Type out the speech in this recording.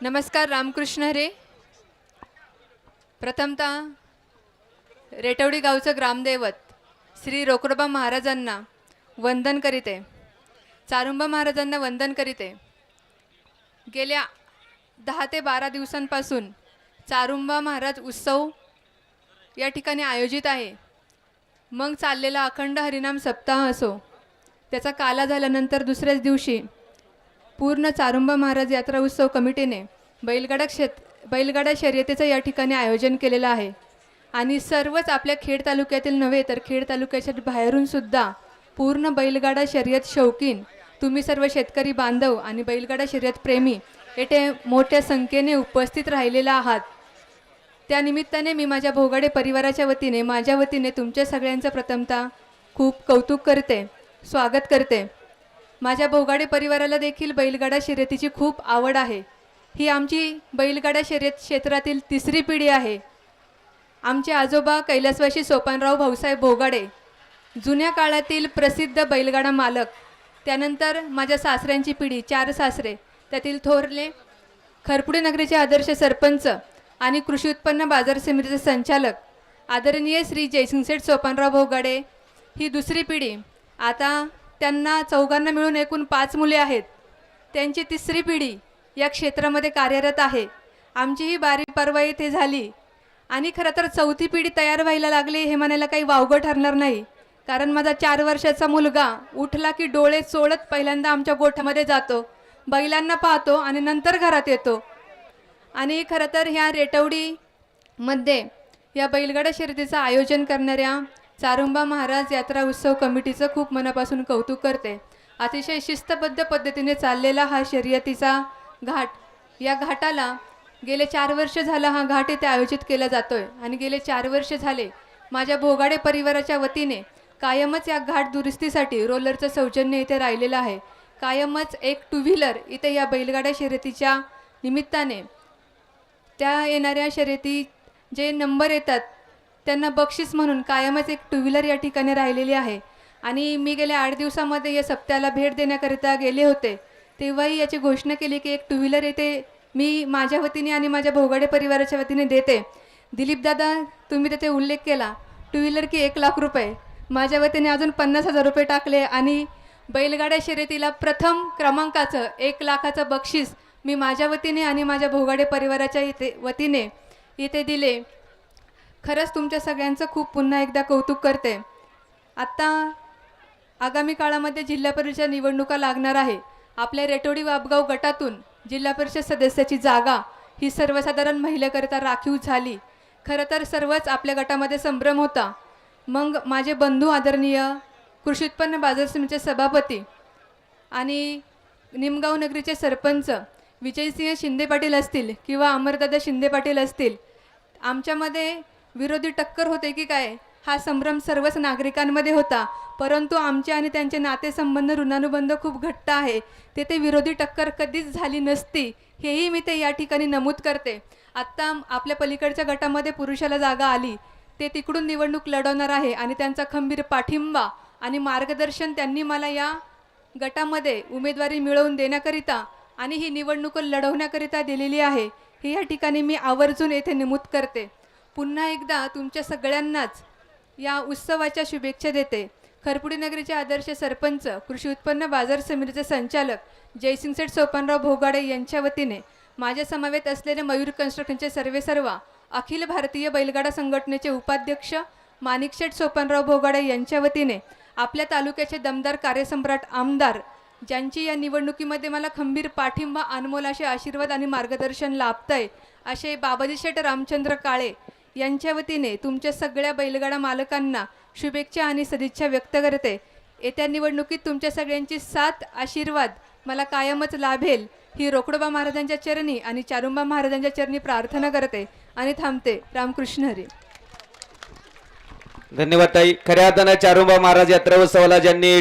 नमस्कार रामकृष्ण हरे. प्रथमतः रेटवडी गावचं ग्रामदैवत श्री रोकडोबा महाराजांना वंदन करीते. चारुंबा महाराजांना वंदन करीते. गेल्या 10 ते 12 दिवसांपासून चारुंबा महाराज उत्सव या ठिकाणी आयोजित आहे. मग चाललेला अखंड हरिनाम सप्ताह असो, त्याचा काला झाल्यानंतर दुसऱ्याच दिवशी पूर्ण चारुंबा महाराज यात्रा उत्सव कमिटीने बैलगाडा शर्यतीचं या ठिकाणी आयोजन केलेलं आहे. आणि सर्वच आपल्या खेड तालुक्यातील नव्हे तर खेड तालुक्याच्या बाहेरून सुद्धा पूर्ण बैलगाडा शर्यत शौकीन तुम्ही सर्व शेतकरी बांधव आणि बैलगाडा शर्यत प्रेमी येथे मोठ्या संख्येने उपस्थित राहिलेला आहात. त्यानिमित्ताने मी माझ्या भोगाडे परिवाराच्या वतीने तुमच्या सगळ्यांचं प्रथमतः खूप कौतुक करते, स्वागत करते. माझ्या भोगाडे परिवाराला देखील बैलगाडा शर्यतीची खूप आवड आहे. ही आमची बैलगाडा शर्यत क्षेत्रातील तिसरी पिढी आहे. आमचे आजोबा कैलासवासी सोपानराव भाऊसाहेब भोगाडे जुन्या काळातील प्रसिद्ध बैलगाडा मालक. त्यानंतर माझ्या सासऱ्यांची पिढी 4 सासरे, त्यातील थोरले खरपुडे नगरीचे आदर्श सरपंच आणि कृषी उत्पन्न बाजार समितीचे संचालक आदरणीय श्री जयसिंगसेठ सोपानराव भोगाडे ही दुसरी पिढी. आता त्यांना चौघांना मिळून एकूण 5 मुले आहेत. त्यांची तिसरी पिढी या क्षेत्रामध्ये कार्यरत आहे. आमची ही बारी परवा येथे झाली आणि खरं तर चौथी पिढी तयार व्हायला लागली हे म्हणायला काही वावगं ठरणार नाही. कारण माझा 4 वर्षाचा मुलगा उठला की डोळे चोळत पहिल्यांदा आमच्या गोठ्यामध्ये जातो, बैलांना पाहतो आणि नंतर घरात येतो. आणि खरं तर ह्या रेटवडीमध्ये या बैलगाडा शर्यतीचं आयोजन करणाऱ्या चारुंबा महाराज यात्रा उत्सव कमिटीचं खूप मनापासून कौतुक करते. अतिशय शिस्तबद्ध पद्धतीने चाललेला हा शर्यतीचा घाट, या घाटाला गेले 4 वर्ष झाला हा घाट इथे आयोजित केला जातोय. आणि गेले 4 वर्ष झाले माझ्या भोगाडे परिवाराच्या वतीने कायमच या घाट दुरुस्तीसाठी रोलरचं सौजन्य इथे राहिलेलं आहे. कायमच एक 2 व्हीलर इथे या बैलगाड्या शर्यतीच्या निमित्ताने त्या येणाऱ्या शर्यती जे नंबर येतात त्यांना बक्षीस म्हणून कायमच एक 2 व्हीलर या ठिकाणी राहिलेली आहे. आणि मी गेल्या 8 दिवसामध्ये या सप्त्याला भेट देण्याकरिता गेले होते, तेव्हाही याची घोषणा केली की एक 2 व्हीलर येथे मी माझ्या वतीने आणि माझ्या भोगाडे परिवाराच्या वतीने देते. दिलीप दादा, तुम्ही तिथे उल्लेख केला 2 व्हीलर की 1 लाख रुपये. माझ्या वतीने अजून 50,000 रुपये टाकले आणि बैलगाड्या शर्यतीला प्रथम क्रमांकाचं 1 लाखाचं बक्षीस मी माझ्या वतीने आणि माझ्या भोगाडे परिवाराच्या वतीने इथे दिले. खरंच तुमच्या सगळ्यांचं खूप पुन्हा एकदा कौतुक करते. आत्ता आगामी काळामध्ये जिल्हा परिषद निवडणुका लागणार आहे. आपल्या रेटोडी वाबगाव गटातून जिल्हा परिषद सदस्याची जागा ही सर्वसाधारण महिलेकरिता राखीव झाली. खरं तर सर्वच आपल्या गटामध्ये संभ्रम होता. मग माझे बंधू आदरणीय कृषी उत्पन्न बाजार समितीचे सभापती आणि निमगाव नगरीचे सरपंच विजयसिंह शिंदे पाटील असतील किंवा अमरदादा शिंदे पाटील असतील, आमच्यामध्ये विरोधी टक्कर होते की काय हा संभ्रम सर्वच नागरिकांमध्ये होता. परंतु आमचे आणि त्यांचे नातेसंबंध ऋणानुबंध खूप घट्ट आहे. तेथे विरोधी टक्कर कधीच झाली नसती हेही मी ते या ठिकाणी नमूद करते. आत्ता आपल्या पलीकडच्या गटामध्ये पुरुषाला जागा आली, ते तिकडून निवडणूक लढवणार आहे आणि त्यांचा खंबीर पाठिंबा आणि मार्गदर्शन त्यांनी मला या गटामध्ये उमेदवारी मिळवून देण्याकरिता आणि ही निवडणूक लढवण्याकरिता दिलेली आहे. हे या ठिकाणी मी आवर्जून येथे नमूद करते. पुन्हा एकदा तुमच्या सगळ्यांनाच या उत्सवाच्या शुभेच्छा देते. खरपुडी नगरीचे आदर्श सरपंच कृषी उत्पन्न बाजार समितीचे संचालक जयसिंगसेठ सोपानराव भोगाडे यांच्या वतीने माझ्या समवेत असलेले मयूर कन्स्ट्रक्शनचे सर्व अखिल भारतीय बैलगाडा संघटनेचे उपाध्यक्ष माणिकशेठ सोपानराव भोगाडे यांच्या वतीने आपल्या तालुक्याचे दमदार कार्यसम्राट आमदार ज्यांची या निवडणुकीमध्ये मला खंबीर पाठिंबा, अनमोल असे आशीर्वाद आणि मार्गदर्शन लाभतंय असे बाबाजी शेठ रामचंद्र काळे यांच्या वतीने तुमच्या सगळ्या बैलगाडा मालकांना शुभेच्छा आणि सदिच्छा व्यक्त करते. येत्या निवडणुकीत तुमच्या सगळ्यांची साथ, आशीर्वाद मला कायमच लाभेल ही रोकडोबा महाराजांच्या चरणी आणि चारुंबा महाराजांच्या चरणी प्रार्थना करते आणि थांबते. रामकृष्ण हरी. धन्यवाद ताई. खऱ्या अर्थानं चारुंबा महाराज यात्रा उत्सवाला ज्यांनी